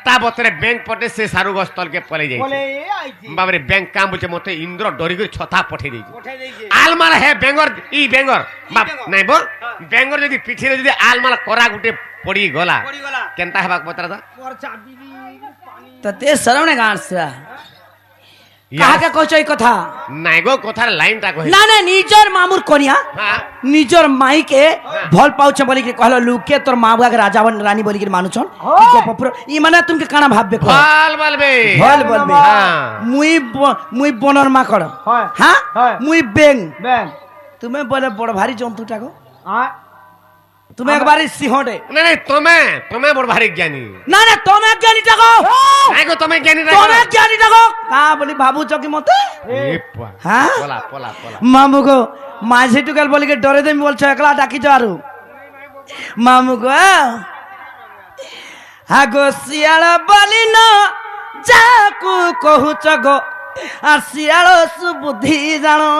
4টা বছরে ব্যাংক পটে সে সারু গস্তল কে পলে যাই বাবরে ব্যাংক কাম বলছে মতে ইন্দ্র ডরি করে ছথা পঠে দেইছে আলমারা হে বেঙ্গর ই বেঙ্গর বাপ নাই বল বেঙ্গর যদি পিঠিরে যদি আলমারা করা গুটে পড়ি গলা কেনতা হেবাক বতরা দা তো তে শরমনে গাঁসা কাহাকে কইছ এই কথা নাই গো কথার লাইনটা কই না না নিজর মামুর কনিয়া হ্যাঁ নিজর মাইকে ভাল পাউছ বলি কি কহলো লুকে তোর মা বুয়াকে রাজা রানী বলি কি মানুছন গপপুর ই মানে তুমি কানা ভাববে কো ভাল বলবে ভাল বলবে হ্যাঁ মুই বনর মাকড় হ্যাঁ মুই বেং তুমি বলে বড় ভারী জন্তুটা গো তুমি একবারে সিংহটে না না তুমি বড় ভারী জ্ঞানী না না তুমি জ্ঞানীটা গো নাই গো তুমি জ্ঞানী না তুমি জ্ঞানীটা গো কা বলি ভাবুছ কি মতে হ্যাঁ পলা পলা পলা মামু গো মাঝে টুকাল বলি কি ডরে দেমি বলছো একলা ডাকিছ আরু মামু গো হাগো শিয়াল বলি ন যাকু কহুছ গো আর শিয়াল সুবুদ্ধি জানো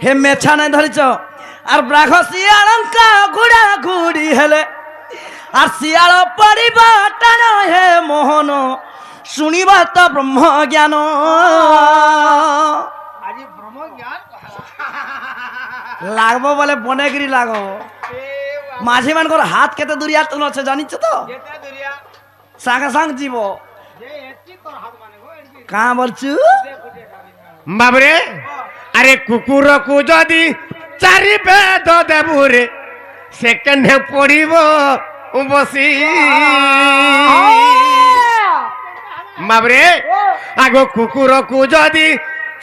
হে মেছা নাই ধরিছ আর ব্রাঘ শিয়ালঙ্কা ঘুড়া ঘুড়ি হেলে আর শিয়াল পড়িবা টান হে মোহন শুনিবা তো ব্রহ্ম জ্ঞান লাগবো বলে বনেগিরি লাগবো মাঝি মানকর হাত কেতে দূরিয়া তো আছে জানিছ তো সাঙ্গে সাঙ্গ জীব কা বলছু বাবরে আরে কুকুরকু যদি চারি বেদ দেবুরে সেকেন্ড পড়িব বসি বাবরে আগ কুকুরকু যদি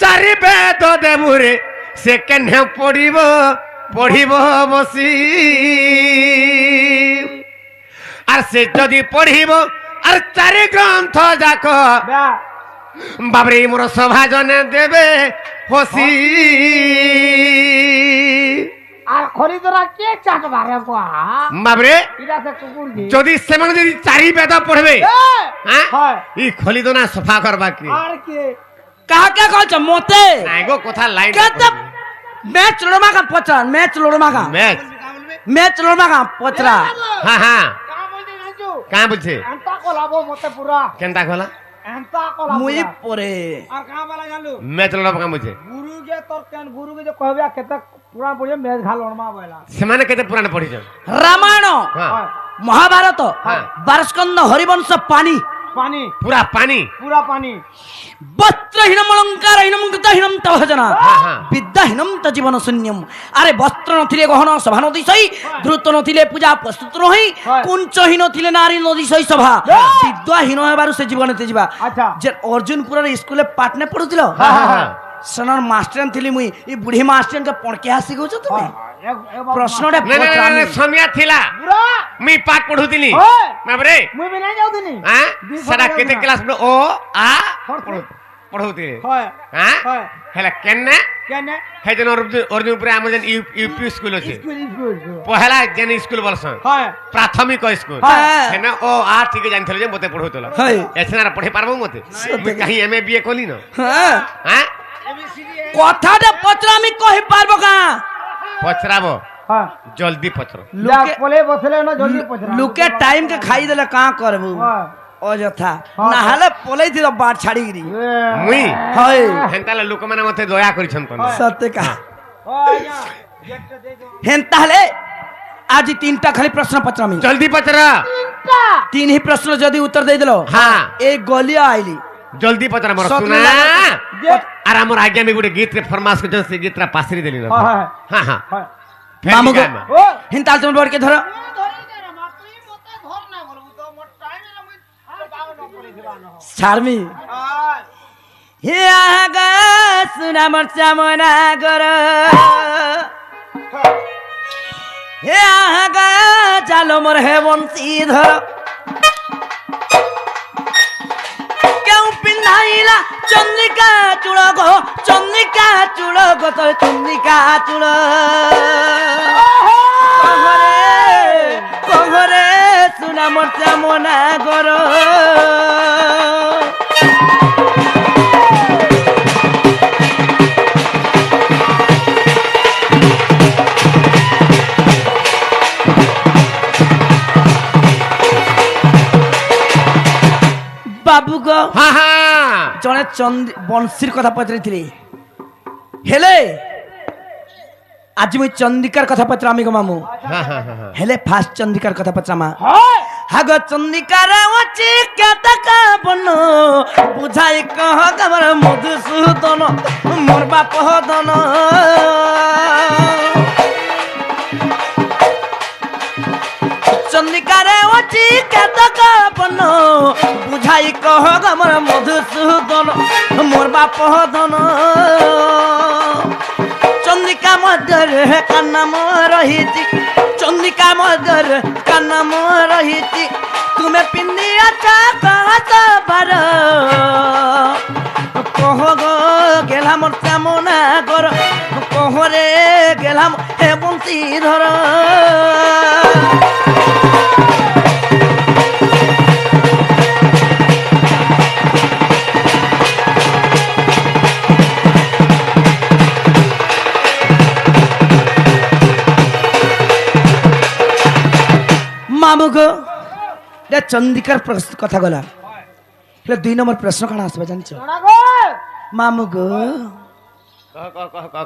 চারি বেদ দেবুরে সেকেন্ড পড়িব বসি আর সে যদি পড়িব আর চারি গ্রন্থ যাক বাবরে মোর সভা জনে দেবে হসি আর খরিদরা কে চাটবা রে বাবরে ইরা সে কুকুর জি যদি সেমানে যদি চারি বেদ পড়বে হ্যাঁ হয় ই খলিদনা সফা করবা কি আর কে কাকে কইছ মতে নাই গো কথা লাইন কত ম্যাচ লড়মাকা পচরা ম্যাচ লড়মাকা ম্যাচ লড়মাকা পচরা হ্যাঁ হ্যাঁ কা বলতে নাজু কা বলছে এন্তা কলাবো মতে পুরা কেনতা কলা এন্তা কলাবো মুই পরে আর কা বলা জানলু ম্যাচ লড়ব কা বলছে গুরু কে তোর কেন গুরু কে যে কহবা কেতে পুরা পড়ে মেজ ঘাল লড়মা বলা সেমানে কেতে পুরাণ পড়িছ রামায়ণ হ্যাঁ মহাভারত হ্যাঁ। বারস্কন্দ হরিবংশ পানি পানি পুরা পানি বস্ত্রহীনম অলঙ্কারহীনম কৃতহীনম তভজনা হ্যাঁ, হ্যাঁ। বিদ্যাহীনম ত জীবন শূন্যম আরে বস্ত্র নথিলে গহন সভা নদীশই দ্রুত নথিলে পূজা প্রস্তুত নহি কুঞ্চহীন থিলে নারী নদীশই সভা বিদ্যাহীন হেবারু সে জীবনেতে ଯିବା আচ্ছা যে অর্জুন পুরার স্কুলে পাটনে পড়ুছিল হ্যাঁ হ্যাঁ হ্যাঁ সনর মাস্টার থিলি মুই ই বুঢ়ী মাস্টার কে পড়কে আসি গছ তুমি প্রশ্নটা না না না সমিয়া থিলা পুরা मी पाठ पढुतिनी ओए बाबरे মুই বিনা যাউদিনি हां बीस सदा हजार केते ना। क्लास में ओ आ पढ़- पढुति হয় हां হয় हेला केन्ने কেনে हे जन अर्जुन पुरे आम जन यूपी स्कूल अछि স্কুল पहला जन स्कूल बलसन হয় प्राथमिक स्कूल हाँ। है ना ओ आ ठीक जानथले जे मते पढुतला हाय। एसना पढे पारबो मते मैं कहीं एमए बीए कोली न হ্যাঁ हां কথাটা পচরা আমি কই পারবো কা पचराबो হ্যাঁ जल्दी पचरो লোকে পলে বসলে না জলদি পছরা লুকে টাইম কে খাই দেলে কা করবু হয় অযথা না হলে পলেই দিল বাট ছাড়ি গিরি मुई হয় हेंताला लोक माने मते दया करिछन तने সত্য কা হয় না গেটটা দে দাও হেন তাহলে আজ তিনটা খালি প্রশ্ন পচরামি जल्दी पचरा তিন হি প্রশ্ন যদি উত্তর দেই দিল हां এই গলিয়া আইলি जल्दी पचरा मोर स्वप्न सुना लागत। आर हमर आज्ञा में गुटे गीत रे फरमास के जन से गीत रा पासरी देली न হয় हां हां হয় फेर मामू निकाल को- में। ও হেন তাহলে তুমি বড় কে ধরো ছাড়মি হে আগা সুনা মরচা মনা গর হে আগা চালো মোর হে বংশী ধর কেউ পিন্ধাইলা চন্দ্রিকা চূড় গো চন্দ্রিকা চূড় গো তোর চন্দ্রিকা চূড় কহরে কহরে সুনা মরচা মনা গর বাবু গো হ্যাঁ হ্যাঁ জনে বংশীর কথা পচারিଥିଲି হেলে আজ মুই চন্দিকার কথা পচরামি গো মামু হ্যাঁ হ্যাঁ হ্যাঁ হেলে ফার্স্ট চন্দিকার কথা পচরামা হয় হাগ চন্দিকার অচি কেতকা বন বুঝাই কহ আমার মধুসূদন মোর বাপ দন চন্দিকারে অচি কেতকা বন বুঝাই কহ আমার মধুসূদন মোর বাপ দন চন্দিকা মধ্যে কান্নাম রহিছি চন্দিকা মধ্যে কান্নাম রহিছি তুমি পিন্দিয়াছা কহত বার কহ গো গেলাম তেমনা কর কহরে গেলাম হে বংশী ধর মামু গো চন্দিকার কথা গলা হলে 2 নম্বর প্রশ্ন কাଣା আসবে জানছো শোনা গো মামু গো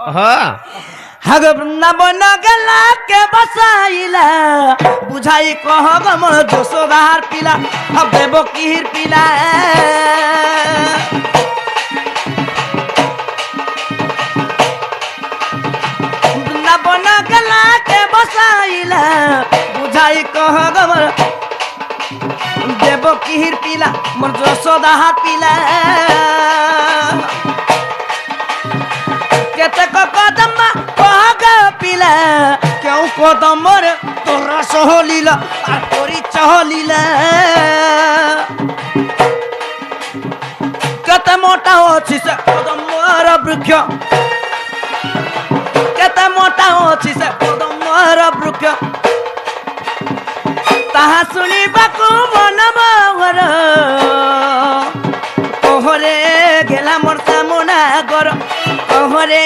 কহ হাগ বৃন্দাবন গেলা কে বসাইলা বুঝাই কহ গো মোর যশোদার পিলা দেবকীর পিলা বৃন্দাবন গেলা কে বসাইলা বুঝাই কহ গো মোর দেবকীর পিলা মোর যশোদার পিলা কেতে কদম কহ পিলা কেউ কদমর তোরা সহলীলা আর পরিচহলীলা কেতে মোটা অছি সে কদমর বৃক্ষ কেতে মোটা অছি সে কদমর বৃক্ষ তাহা শুনিବାକୁ মন মোহর কহরে গেলা মোর সামনা গর কহরে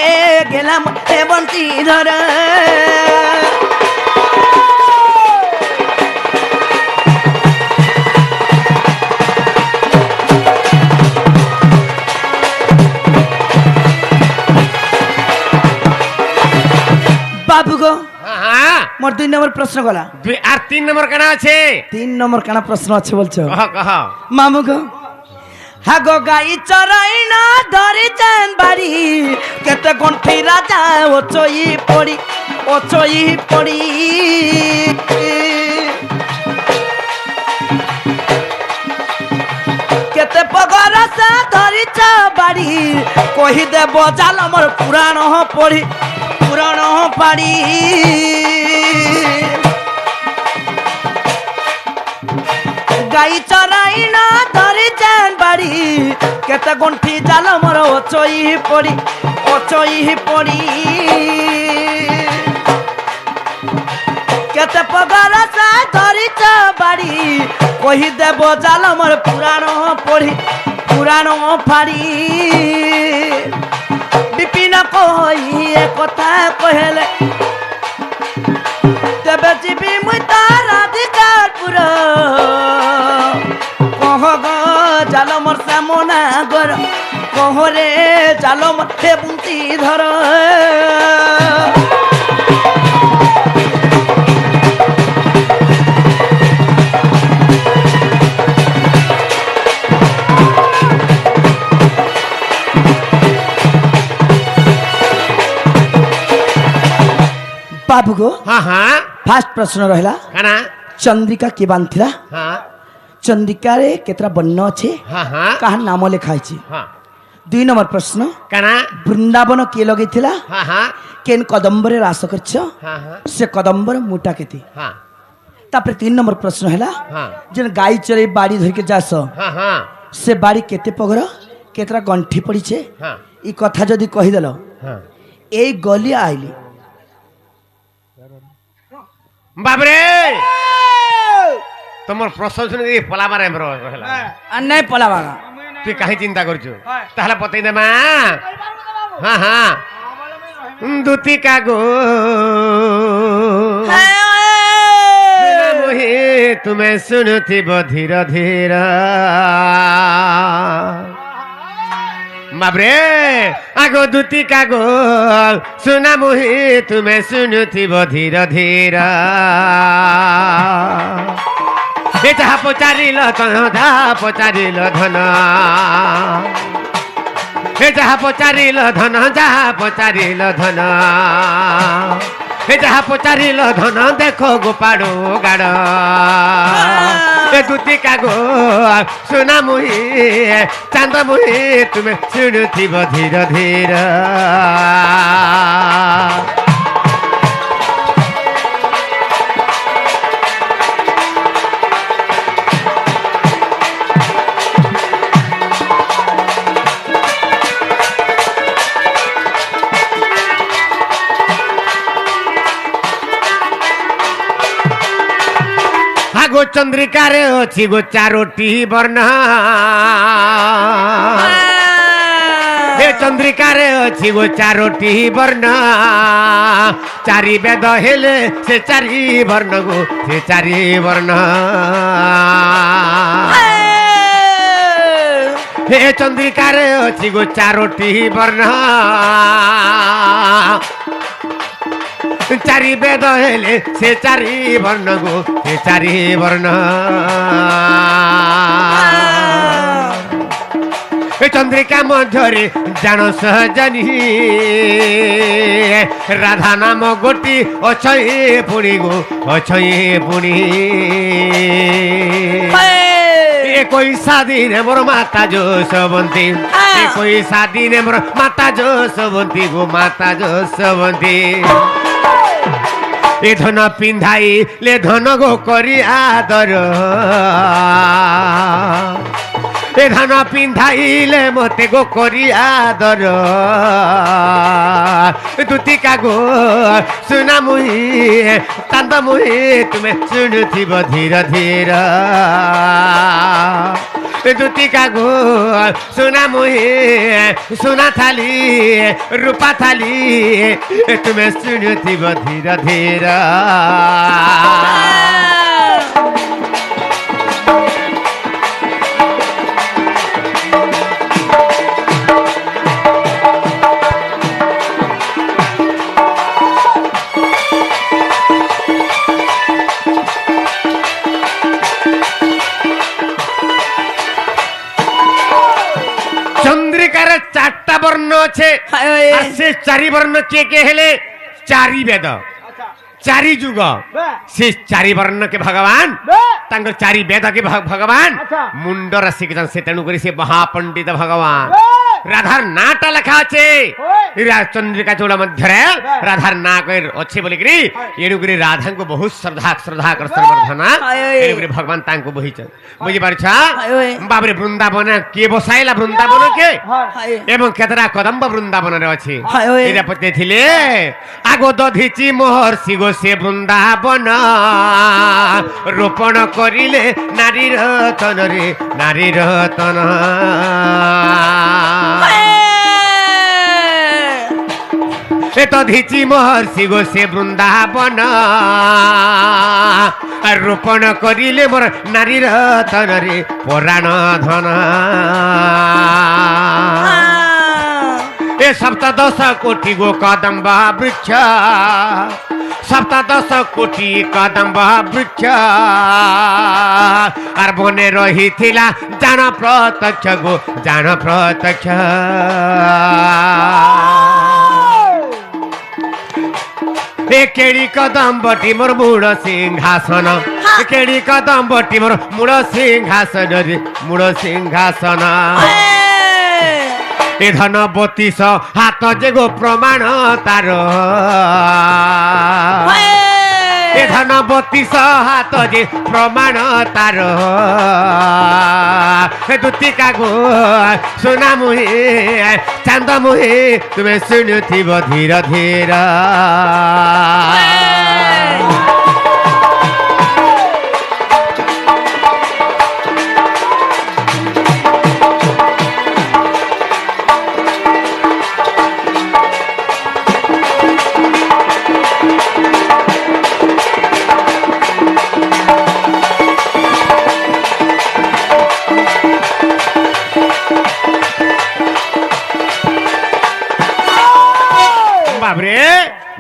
গেলাম হে বংশী ধর বাবু গো হ্যাঁ হ্যাঁ মোর 2 নম্বর প্রশ্ন গলা আর 3 নম্বর কেনা আছে 3 নম্বর কানা প্রশ্ন আছে বলছো কহ কহ মামু গো হাগো গাই চরাই না ধরে যান বাড়ি কেতে গন্ঠি রাজা ও চই পড়ি কেতে পগরসা ধরিছ বাড়ি কহি দেব জাল মোর পুরাণ পাড়ি গাই চরাই না ধরি যান বাড়ি কেতে গন্ঠি জাল মোর অচই পড়ি কেতে পগরসা ধরিছ বাড়ি কহি দেব জাল মোর পুরাণ ফাড়ি বিপিন কহি কথা কহেলে তেবে ଯିବି মুই তার অধিকার পুর কহ গো জাল মোর সামনা গর কহরে জাল মোর হে বংশী ধর बाबू को हाँ हाँ फास्ट प्रश्न रहा काना चंद्रिका के बांधिला हाँ चंद्रिका रे केतरा बन्न अछि हाँ हाँ कहा नाम लिखाई छी हाँ 2 नंबर प्रश्न काना वृंदावन के लगेथिला हाँ हाँ केन कदम्बरे रास करछ हाँ हाँ से कदम्बर मुटा केती हाँ तापर 3 नंबर प्रश्न हैला हाँ जेन गाई चरे बाड़ी धर के जास हाँ हाँ से बाड़ी केते पगर केतरा गंठी पड़ी छे हाँ ई कथा जदी कहि देलो हाँ एई गली आइली बाबरे तमर प्रश्न सुन के पला मारे हमरो रहला नहीं पला बागा तू काहे चिंता करछु ताहला पतई दे मा हाँ हाँ दुती कागो मोहे ତୁମେ ଶୁଣୁଥିବ ଧୀର ଧୀର ବାବରେ ଆଗ ଦୁତି କାଗ ସୁନା ମୁହି ତୁମେ ଶୁଣୁଥିବ ଧୀର ଧୀର ଏ ଯାହା ପଚାରିଲ ଧନ ଯାହା ପଚାରିଲ ଧନ ଏ ଯାହା ପଚାରିଲ ଧନ ଯାହା ପଚାରିଲ ଧନ ଏ ଯାହା ପଚାରିଲ ଧନ ଦେଖ ଗୋପାଡୁ ଗାଡ ଏ ଦୁତି କାଗୋ ସୁନା ମୁହି ଚାନ୍ଦ ମୁହି ତୁମେ ଶୁଣୁଥିବ ଧୀର ଧୀର गो चंद्रिका रे अच्छी गो चारोटी वर्ण हे चंद्रिका रे अच्छी गो चारोटी वर्ण चारि वेद हेले से चारि वर्ण गो से चारि वर्ण हे चंद्रिका रे अच्छी गो चारोटी वर्ण चारि वेद हेले से चारि वर्ण गो से चारि वर्ण चंद्रिका मध्यरे जान सहजनी राधा नाम गोटी अछये पुणी गो अछये पुणी कोई दिन मोर माता जो सबंती कोई दिन मोर माता जो सबंती गो माता जो सबंती ए धन पिंधाई ले धन गो करी आदर ए धन पिंधाइले मते गो करी आदर दुतिका गो सुना मुही चांद मुही तुमे शुणुथिब धीर धीर दुतिका गो सुना मुही सुना थाली रूपा थाली तुमे शुणुथिब धीर धीर चंद्रिकार चारटा वर्ण अच्छे से चारि वर्ण के हेले चारि वेद चारि जुग से चारि वर्ण के भगवान तांकर चारि वेद के भगवान मुंड राशि के से तेणु करी से महापंडित भगवान राधार नाटा लिखा अच्छे चंद्रिका चूड़ा मध्य राधार ना अच्छे बोली एणुक राधा को बहुत श्रद्धा श्रद्धा कर सर्वर्धना एणुक भगवान तांको बहिच बुझी पारछ बाबरे वृंदावन के बसाइला वृंदावन के एवं केतरा कदम्ब वृंदावन रे अछि एरा पते थिले आगो दधिची महर्षि गो से वृंदावन रोपण करिले नारी रतन रे नारी रतन दधिची महर्षि गो से वृंदावन रोपण करिले मोर नारी रतन रे पुराण धन ए सप्तदश कोटि गो कदम्ब वृक्ष सप्तदश कोटि कदम्ब वृक्ष आर बने रही थिला जान प्रत्यक्ष गो जान प्रत्यक्ष केड़ी कदम्बटी मोर मूल सिंहासन केड़ी कदम्बटी मोर मूल सिंहासन रे मूल सिंहासन ए धन 32 हाथ जे गो प्रमाण तार ए धन 32 हाथ जे प्रमाण तार दुतिका गो सोना मुहे चांद मुहे तुमे शुणुथिब धीर धीर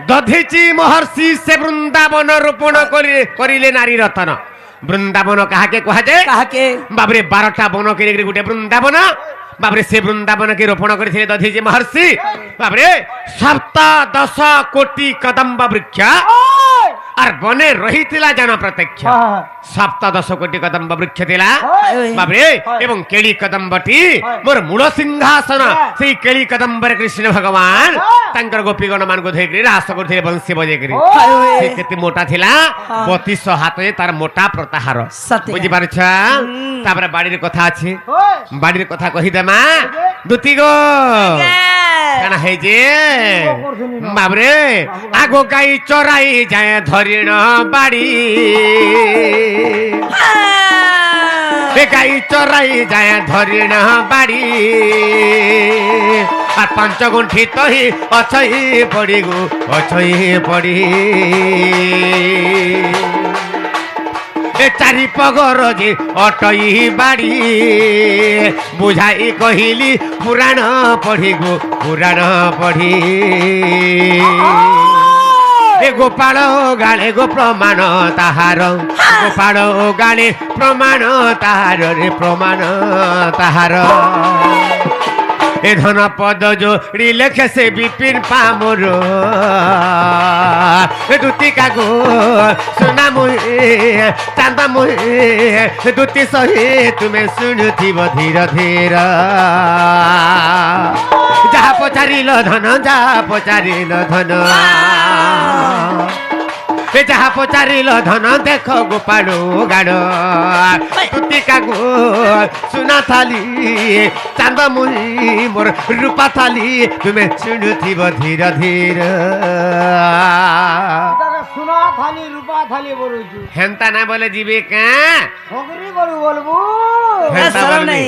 দধিচি মহর্ষি সে বৃন্দাবন রোপণ করিলে নারী রতন। বৃন্দাবন কাহাকে কুহাযাଏ? কাহাকে? বাবরে 12টা বন করে গোটে বৃন্দাবন। বাবরে সে বৃন্দাবনকে রোপণ করেছিলে দধিচি মহর্ষি। বাবরে 17 কোটি কদম্ব বৃক্ষ আর বনে রহিলা জন প্রত্যক্ষ। 17 কোটি কদম্ব বৃক্ষ লা বাবরে এবং কেলি কদম্বটি মোর মূল সিংহাসন। সেই কেলি কদম্বরে কৃষ্ণ ভগবান তাঙ্কর গোপীগণ মানকু ধরিকি রাস করଥିଲେ বଂଶୀ বজେଇକିରି। ସେ କେତେ ମୋଟା ଥିଲା? 32 ହାତରେ ତାର ମୋଟା ପ୍ରତାହାର। ବୁଝି ପାରୁଛ? ତାପରେ ବାଡିର କଥା ଅଛି, ବାଡିର କଥା କହିଦେମା। ଦୁତି ଗୋ କାଣ ହେଇଛି ବାବରେ ଆଗ ଗାଈ ଚରାଇ ଯାଏ ଧରିଣ ବାଡି। ଗାଈ ଚରାଇ ଯାଏ ଧରିଣ ବାଡି আর 5 গুণ্ঠি তহি অছই পড়ি গো অছই পড়ি। চারি পগর যে অটই বাড়ি বুঝাই কহিলি পুরাণ পড়ি গো পুরাণ পড়ি। গোপাল গালে গো প্রমাণ তাহার, গোপাল গালে প্রমাণ তাহার রে প্রমাণ তাহার। এ ধন পদ যোড়ি লেখে সে বিপিন পামর। দুতি কাগো সোনা মুহে চাঁদা মুহে দুতি সহি তুমি শুণুথিব ধীর ধীর। যাহা পচারিল ধন, যাহা পচারিল ধন, যাহা পচারিল ধন দেখ গোপাল গাড়। তুতি কাগো সোনা থালি চাঁদ মুহি মোর রূপা থালি তুমি শুণুথিব ধীর ধীর। সোনা থালি রূপা থালি বলুছু হেন্তা না বলে ଯିବେ କା ঠগরি বলু বলবু হেন্তা বলবি।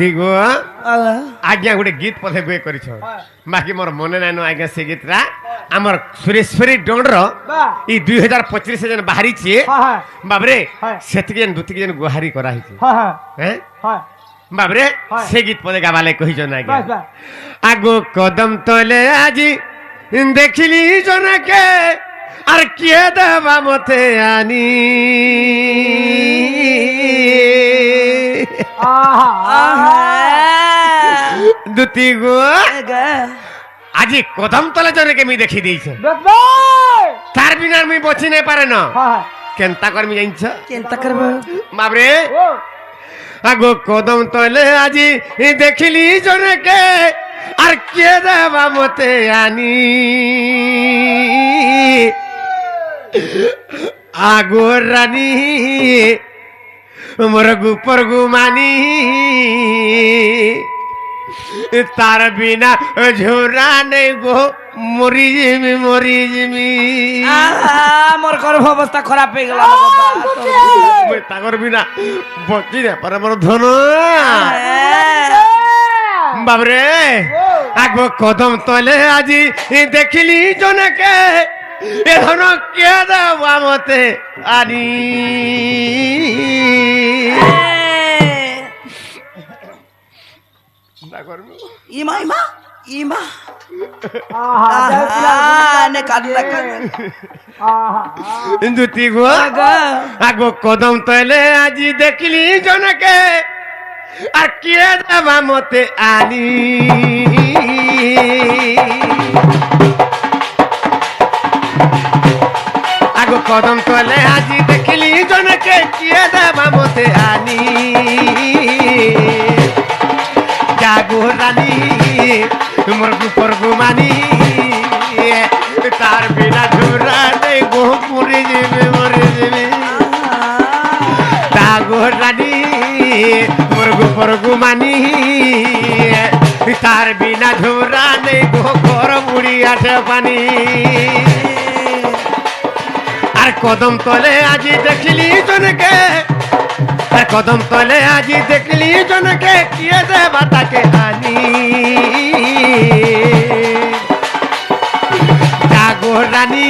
ঠিক আজ্ঞা গোটে গীত পথে গুয়ে করিছ, বাকি মোর মনে নাই আজ্ঞা সে গীতটা। আমার সুরেশ্বরী ডোন্ডর এই 2025 যেন বাহারিছে বাবরে সেতিকে যেন দুতিকে যেন গুহারি করা হয়েছে। হ্যাঁ বাবরে সে গীত পদে গাবালে কহিছ না আজ্ঞা। আগো কদম তলে আজি দেখিলি জনকে আর কে দেবা মতে আনি। দুতি গো আজি কদম তলে জনকে মি দেখি দিয়েছ, তার বিনা মুই বচি নাই পারে না। কেনতা করমি জানিছ? কেনতা করব বাবরে আগো কদম তলে আজি দেখিলি জনকে আর কে দেবা মতে আনি। আগো রানী মোর গুপর গুমানি তার বিনা ঝোরা নেই গো মরি জিমি মরি জিমি। মোর গর্ভ অবস্থা খারাপ হয়ে গেল তাকর বিনা বচি না পারে মোর ধন। বাবরে আগো কদম তলে আজি দেখিলি জনকে এ ধন কে দেবা মতে আনি। ইমা ইমা ইমা নে কাঁদলা দুতি গো আগো কদম তলে আজি দেখিলি জনকে আর কে দেবা মতে আনি। আগো কদম তলে আজি দেখিলি জনকে কে দেবা মতে আনি। জাগো রানী মোর গুপর গুমানি তার বিনা ঝুরা নেই গো মরে যাবে মরে যাবে। জাগো রানী মোর গুপর গুমানি তার বিনা ঝুরা নেই গো ঘর বুড়ি আঠে পানি। আর কদম তলে আজি দেখলি জনকে আর কদম তলে আজি দেখলি জনকে কিয়ে দেবা তাকে আনি জাগো রানী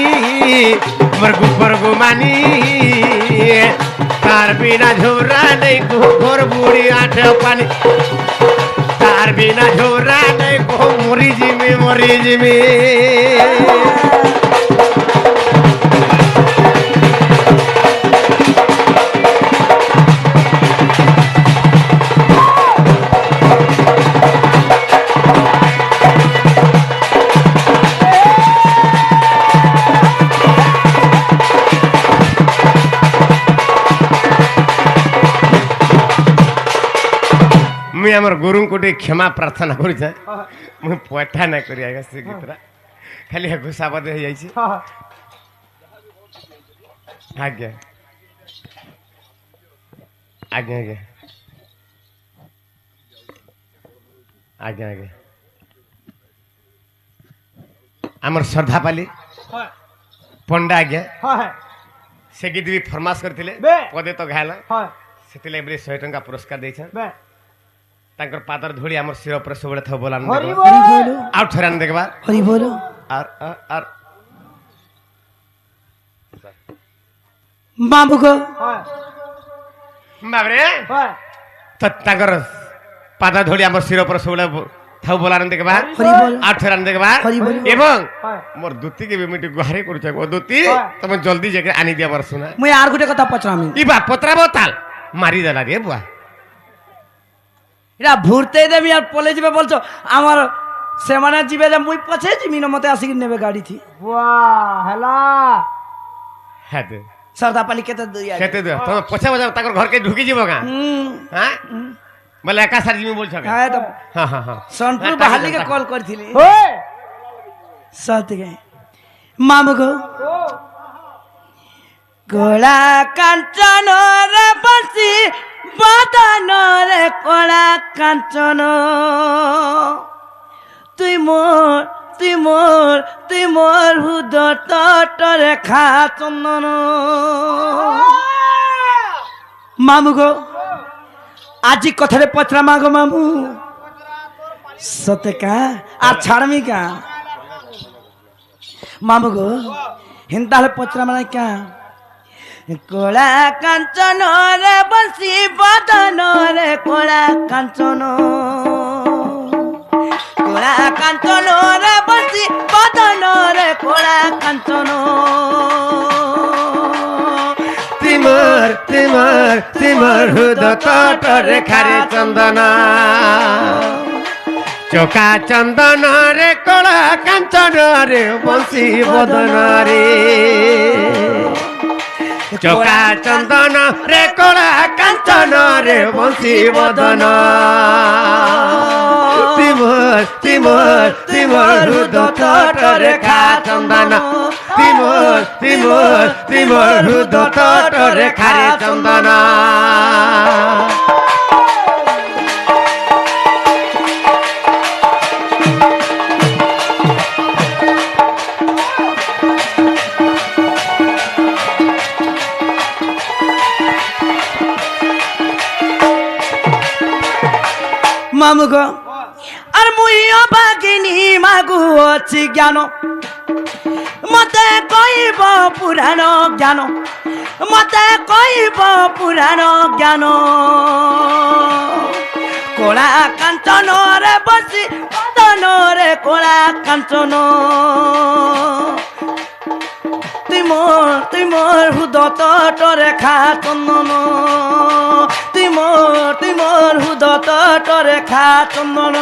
মোর গুপর গুমানি তার বিনা ঝোরা নেই ঘর বুড়ি আঠে পানি তার বিনা ঝোরা নেই মরি জিমি मुई आमर गुरु को क्षमा प्रार्थना कर मुझे पठा ना कर से गीतरा खाली घुसाबद हो जाए आज्ञा आज्ञा आज्ञा आज्ञा आज्ञा आमर श्रद्धा पाली पंडा आज्ञा से गीत भी फरमाश करते पदे तो घायल से 100 टंका पुरस्कार दे तांकर पादर धूली हमर सिर पर सबले था बोला हरि बोल आउ ठरान देखबा हरि बोल आर बाबू को बाबरे तो तांकर पादर धूली हमर सिर पर सबले था बोला देखबा हरि बोल आउ ठरान देखबा हरि बोल एवं मोर दुती के बेमिटी गुहारे करू छ ओ दुती तमे जल्दी जेके आनी दिया बर सुना मुई आर गुटे कथा पचरामी ई बा पत्रा बोतल मारी देला रे बुआ এটা ভুরতে দেবি আর পলে যাবে বলছো আমার সেমানে যাবে যে মুই পছে জিমি না মতে আসি নেবে গাড়ি থি वाह हेला है दे सरदा पाली केते दुई आए केते दे तो पछा बजा ताकर घर के ढुकी जीवो का हां बोले एका सार जिमी बोल छके हां तो हां हां हां सोनपुर बहाली के कॉल करथिली ओए सत गए मामू को गोला कांचन रे बंसी बदन रे कोला कांचन তুই মোর হুদত রেখা চন্দন মামু গো আজি কথারে পচরা মাগো মামু সতে কা আর ছাড়মি কা মামু গো হিন্দালে পচরা মানে কা কোলা কাঞ্চন রে বংশী বদন রে কোলা কাঞ্চন কোলা কাঞ্চন রে বংশী বদন রে কোলা কাঞ্চন তিমর হুদত রেখারে চন্দন চোকা চন্দন রে কোলা কাঞ্চন রে বংশী বদন রে চোকা চন্দন রে কোলা কাঞ্চন রে বংশী বদন তিমর হুদত রেখা চন্দন তিমর হুদত রেখারে চন্দন মামু গো আর মুইও বাগিনী মাগু অছি জ্ঞান মতে কইব পুরাণ জ্ঞান মতে কইব পুরাণ জ্ঞান কোলা কাঞ্চন রে বসি বদন রে কোলা কাঞ্চন তুই মোর হুদত রেখা চন্দন তুই মোর হুদত রেখা চন্দন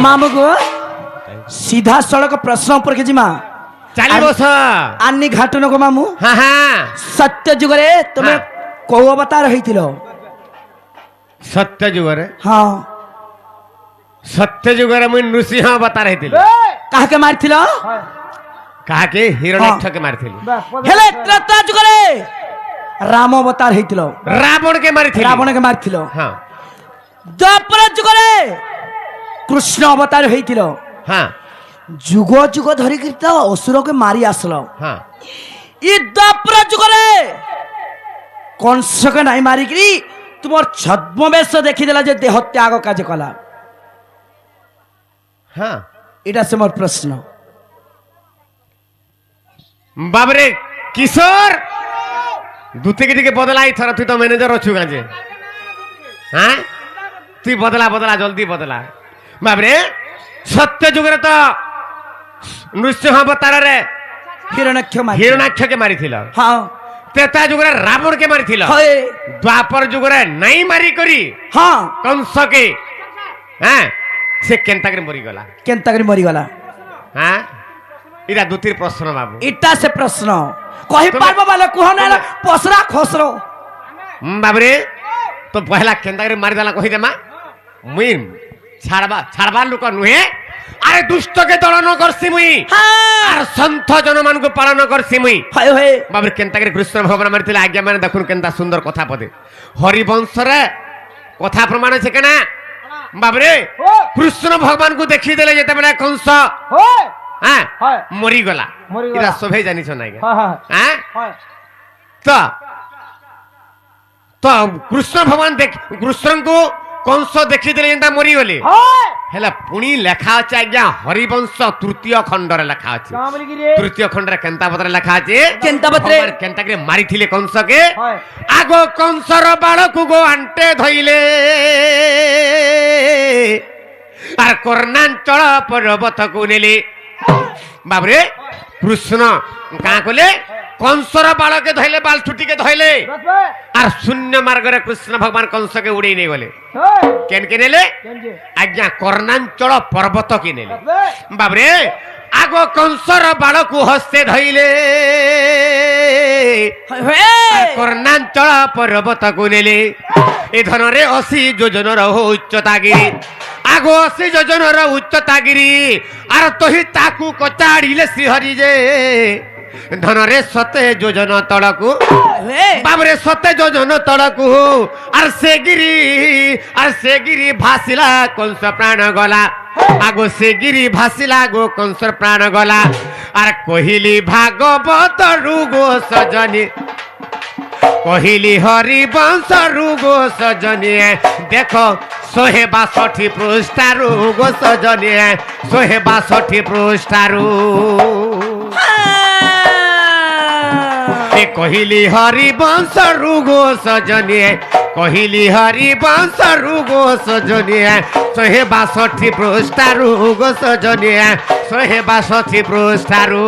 मामू गो सीधा सड़क प्रश्न पर के जिमा चाली बस आनी घाटन को मामू हाँ हाँ सत्य जुगरे तुम्हें हाँ। को अवतार रहिथिलो सत्य जुगरे हाँ सत्य जुगरे मुई नृसिंह अवतार हेतिल काहे के मारथिलो কাহাকে হিরণ্যাক্ষকে মারিଥିଲି হেলে ত্রেতা যুগরে রাম অবতার হইছিল রাবণকে মারিଥିଲି রাবণকে মারছিল হ্যাঁ দ্বাপর যুগরে কৃষ্ণ অবতার হইছিল হ্যাঁ যুগ যুগ ধরিকি তো অসুরকে মারি আসলো হ্যাঁ ই দ্বাপর যুগরে কংসকে নাই মারিকি তোমার ছদ্মবেশ দেখিদেলা যে দেহ ত্যাগ কাজ কলা হ্যাঁ এটা সে মোর প্রশ্ন বাবরে কিশোর দু থেকে দিকে বদলাই থর তুই তো ম্যানেজার অছু গাঁজে হ্যাঁ তুই বদলা বদলা জলদি বদলা বাবরে সত্য যুগরে তো নৃসিংহ অবতারে হিরণ্যাক্ষ মারি হিরণ্যাক্ষকে মারিছিল হ্যাঁ ত্রেতা যুগরে রাবণকে মারিছিল হয় দ্বাপর যুগরে নাই মারি করি হ্যাঁ কংসকে হ্যাঁ সে কেন্তাকে মরিগলা কেনতা করে মরিগলা হ্যাঁ এটা দুটির প্রশ্ন বাবু এটা সে প্রশ্ন কহি তুমি- পারবো বলে কুহ না পসরা খসরো বাবরে তো পহলা কেন্তাকে মারিদেলা কহিদেমা মুই ছাড়বার লোক নুহে আরে দুষ্টকে দলন করছি মুই আর সন্থ জনমানଙ୍କୁ পালন করছি মুই হয় হয় বাবরে কেন্তাকে কৃষ্ণ ভগবান মারিଥିଲେ আজ্ঞা মানে দেখুন কেন্তা সুন্দর কথা পদে হরিবংশরে কথা প্রমাণ আছে কেনা বাবরে কৃষ্ণ ভগবানଙ୍କୁ ଦେଖିଦେଲେ ଯେତେବେଳେ କଂସ হ্যাঁ হয়। মরিগলা মরিগলা। এটা সবাই জানিছ নাই হ্যাঁ তো তো কৃষ্ণ ভগবান কৃষ্ণଙ୍କୁ କଂସ ଦେଖିଦେଲେ ଯେନ୍ତା ମରିଗଲେ ହେଲେ ପୁଣି ଲେଖା ଅଛି ଆଜ୍ଞା ହରିବଂଶ ତୃତୀୟ ଖଣ୍ଡରେ ଲେଖା ଅଛି ତୃତୀୟ ଖଣ୍ଡରେ କେନ୍ତା ପତ୍ରରେ ଲେଖା ଅଛି କେନ୍ତା ପତ୍ରରେ? ଭଗବାନ କେନ୍ତାକରି ମାରିଥିଲେ କଂସକେ হয়। ଆଗ କଂସର ବାଳକୁ ଗୋ ଆଣ୍ଟେ ଧଇଲେ আর কর্ণাঞ্চল পর্বতକୁ নেলে বাবরে কৃষ্ণ কাঁ কলে কংসর বালকে ধইলে বাল ছুটিকে ধইলে আর শূন্য মার্গরে কৃষ্ণ ভগবান কংসকে উড়াই নিয়ে গলে কেন কে নেলে আজ্ঞা কর্ণাঞ্চল পর্বত কে নেলে বাবরে আগ কংসর বালকু হস্তে ধইলে হয় হয় কর্ণাঞ্চল পর্বতକୁ নেলে এ ধনরে 80 যোজনর উচ্চতাগিরি আগ 80 যোজনর উচ্চতাগিরি আর তহি তাকু কচাড়িলে শ্রীহরি যে ধনরে 70 যোজন তଳକୁ বাবরে 70 যোজন তଳକୁ আর সে গিরি ভাসিলা কংস প্রাণ গলা আগো সে গিরি ভাসিলা গো কংসর প্রাণ গলা আর কহিলি ভাগবত রুগো সজনী কহিলি হরি বংশ রুগো সজনী দেখো 162 পৃষ্ঠারু গো সজনী 162 পৃষ্ঠারু কহিলি হরি বংশ রুগো সজনী কহিলি হরি বংশ রুগো সজনী 162 পৃষ্ঠারু গো সজনী 162 পৃষ্ঠারু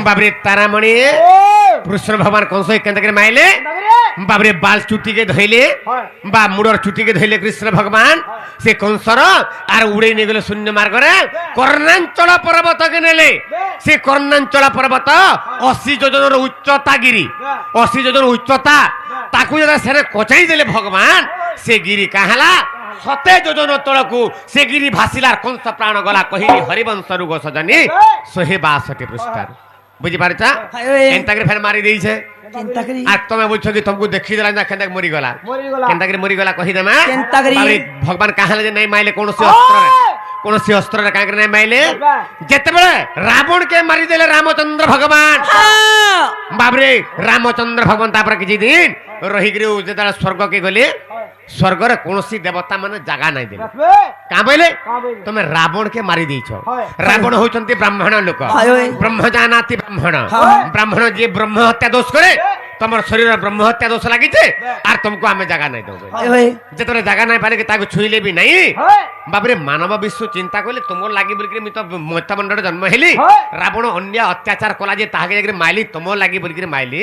বাবরে তারামণি কৃষ্ণ ভগবান কংস কেন্দ্রে মাইলে বাবরে বাল চুটিকে ধইলে বা মুড়র চুটিকে ধইলে কৃষ্ণ ভগবান সে কংসর আর উড়াই নিয়ে গেল শূন্য মার্গরে কর্ণাঞ্চল পর্বতকে নেলে সে কর্ণাঞ্চল পর্বত 80 যোজনের উচ্চতা গিরি 80 যোজন উচ্চতা তাকু যেটা সেনে কচাই দেলে ভগবান সে গিরি কাহালা 70 যোজন তଳକୁ সে গিরি ভাসিলার কংস প্রাণ গলা কহিলি হরিবংশ রুগ সজনী 162 পৃষ্ঠার বুঝি পারছ এন্তাকে ফের মারি দিয়েছে কেনতা করি আর তুমি বুঝছো কি তোমাকে দেখি দেলা না কেনতা মরি গলা কেনতা মরি গলা কহি দেমা কেনতা করি? ভগবান কাহালে যে নাই মাইলে কোনসি অস্ত্ରରେ কোনসি অস্ত্ରରେ কাঁকরে নাই মাইলে যেতেবেলে রাবণ কে মারি দেলে রামচন্দ্র ভগবান বাবরে রামচন্দ্র ভগবান তারপরে কিছু দিন রহিগিরি যেତେବେଳେ স্বর্গকে গলে স্বর্গরে কোনসি দেবতা মানে জায়গা নাই দেলে কাঁ বইলে তুমি রাবণ কে মারি দিয়েছ রাবণ হউছন্তি ব্রাহ্মণ লোক হয়, হয়। ব্রহ্ম জানাতি ব্রাহ্মণ হ্যাঁ। ব্রাহ্মণ যে ব্রহ্ম হত্যা দোষ করে তোমার শরীর ব্রহ্ম হত্যা দোষ লাগিছে আর তোমাকে আমি জায়গা নাই দেব হয় হয় যেতরে জায়গা নাই পারে তাকে ছুইলে বি নাই বাবরে মানব বিশ্ব চিন্তা করলে তোমার লাগি বলি আমি তো মত্যমণ্ডলে জন্ম হেলি রাবণ অন্য অত্যাচার কলা যে তাহাকে যাই মাইলি তোমার লাগি বলি মাইলি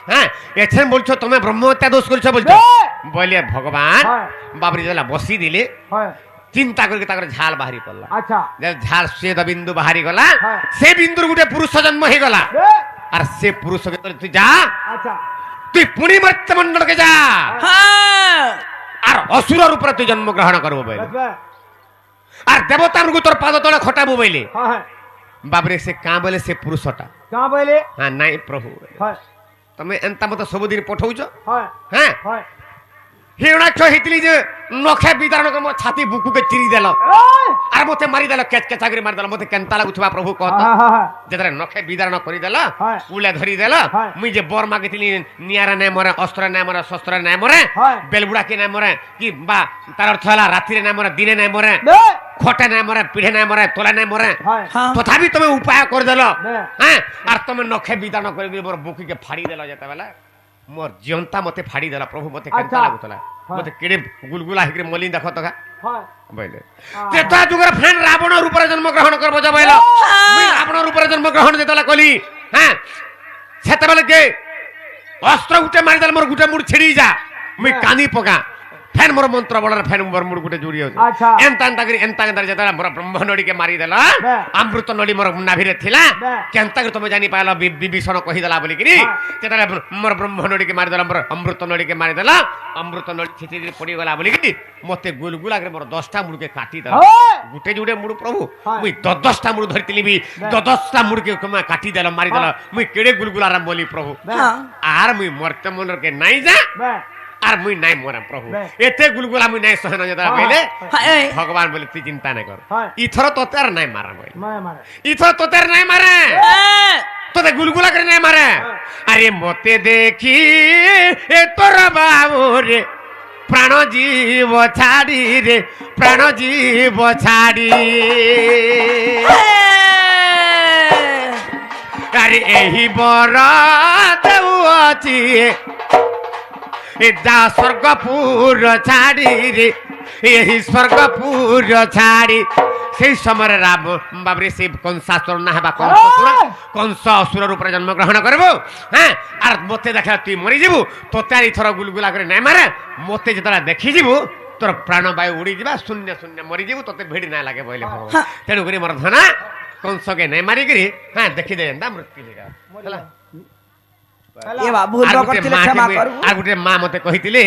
হ্যাঁ এখানে বলছো তুমি ব্রহ্ম হত্যা দোষ করছো বলছো বলে ভগবান বাবরে যেলা বসি দিলে চিন্তা করি তাকে ঝাল বাহারি পড়লা আচ্ছা ঝাল শ্বেত বিন্দু বাহারি গলা হ্যাঁ। সে বিন্দুর গোটে পুরুষ জন্ম হয়ে গলা এ, আর সে পুরুষ তুই যা আচ্ছা তুই পুনি মর্ত্যমন্ডলকে যা হ্যাঁ আর অসুরর উপরে তুই জন্মগ্রহণ করবো বলে দেখবে আর দেবতারଙ୍କୁ তোর পাদ তলে খটাবো বলে হ্যাঁ হ্যাঁ বাবরে সে কাঁ বলে সে পুরুষটা কাঁ বলে হ্যাঁ নাই প্রভু হয় তুমি এন্তা মতো ସବୁদিন পঠাউছ হয় হ্যাঁ হয় হিরণাক্ষ হইতিলি যে নখে বিদারণ করে মোর ছাতি বুকুকে চিরি দেল এই! আর মতে মারি দেল কেচ কেচাগরি মারি দেল মতে কেনতা লাগুথিবা প্রভু কত হ্যাঁ, হ্যাঁ, হ্যাঁ। যেতরে নখে বিদারণ করি দেল হয়। কুলে ধরি দেল হয়। মুই যে বর মাগিতিলি নিয়ারা নাই মরে অস্ত্র নাই মরে শস্ত্র নাই মরে হয়। বেলবুড়া কি নাই মরে কি বা তার অর্থ হলা রাত্রিরে নাই মরে দিনে নাই মরে বে, খটে নাই মরে পিঠে নাই মরে তোলা নাই মরে হয় হ্যাঁ তথাপি তুমি উপায় করে দেল বে। হ্যাঁ আর তুমি নখে বিদারণ করে মোর বুকিকে ফাড়ি দেল যেতেবেলে মোর জিয়ন্তা মতে ফাড়ি দেল প্রভু মতে কেনতা আচ্ছা। লাগুতলা মতে কেড়ে গুলগুলা হিকরে মলিন দেখো তো হয় বইলে ত্রেতা যুগের ফ্যান রাবণের উপরে জন্মগ্রহণ করবো যা বইল মুই রাবণের উপরে জন্মগ্রহণ যেতলা কলি হ্যাঁ সেতেবেলে কে অস্ত্র গুটে মারি দেল মোর গুটে মুড় ছিড়ি যা মুই কানি পকা ফ্যান মোর মন্ত্র বলার ফ্যান মোর মুড় গুটে জুড়ি হচ্ছে আচ্ছা। এন্তা এন্তা করে এন্তা এন্তা যেতলা মোর ব্রহ্ম নড়িকে মারি দেল বে। অমৃত নড়ি মোর নাভিরে থিলা বে। কেন্তা করে তুমি জানি পাইল বিভীষণ কহি দেলা বলি কিনি হ্যাঁ। যেতলা মোর ব্রহ্ম নড়িকে মারি দেল মোর অমৃত নড়িকে মারি দেল অমৃত নড়ি ছিটি পড়ি গলা বলি কিনি মতে গুলগুলা করে মোর 10টা মুড়কে কাটি দেল হয় গুটে জুড়ে মুড় প্রভু হয়। মুই 10টা মুড় ধরিতিলি বি 10টা মুড়কে কমা কাটি দেল মারি দেল মুই কেড়ে গুলগুলারাম বলি প্রভু বে, হ্যাঁ আর মুই মরতে মনরকে নাই যা বে, আর মুই নাই মরাম প্রভু বে। এতে গুলগুলা মুই নাই সহন যেতা হ্যাঁ, বলে হ্যাঁ ভগবান বলে তুই চিন্তা না কর হয়। ইথর তোতে আর নাই মারা বলে মারে মারে ইথর তোতে আর নাই মারে হ্যাঁ তোতে গুলগুলা করে নাই মারে আরে মতে দেখি এ তোর বাবু রে প্রাণ জীব ছাড়ি রে প্রাণ জীব ছাড়ি আরে এই বর দেউ ଅଛି এ যা স্বর্গপুর ছাড়ি রে এই স্বর্গপুর ছাড়ি সেই সময় রাম বাবরে সেই কংসাসুর না হবা কংস অসুরের উপরে জন্মগ্রহণ করবো হ্যাঁ আর মতে দেখা তুই মরি যাবু তোতে আর ইথর গুলগুলা করে নাই মারে মতে যেতলা দেখি যাবু তোর প্রাণবায়ু উড়ি যা শূন্য শূন্য মরি যাবু তোতে ভিড় না লাগে বলে ভগবান তেণু করে মোর ধনা কংসকে নাই মারিকি হ্যাঁ দেখি দে মৃত্যু হইগা ହେଲା ଏ ବାବୁ ଭୁଲ କରିଥିଲେ କ୍ଷମା କରିବୁ আর গোটে মা মতে কহিଥିଲେ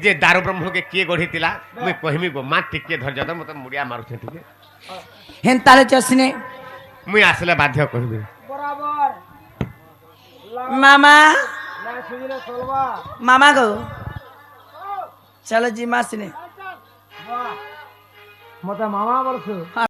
যে দারু ব্রহ্মকে কিଏ গঢ়িଥିଲା মুই কহিমি গো মা টিকে ধৈর্য ধর মতে মুড়িয়া মারুছে টিকে হেନ୍ତାଳେ ଚଷିନେ মুই আসলে বাধ্য করবি বরাবর মামা না সুজিলে চলবা মামা গো চলো জিমা সিনে বাহ মতে মামা বলছো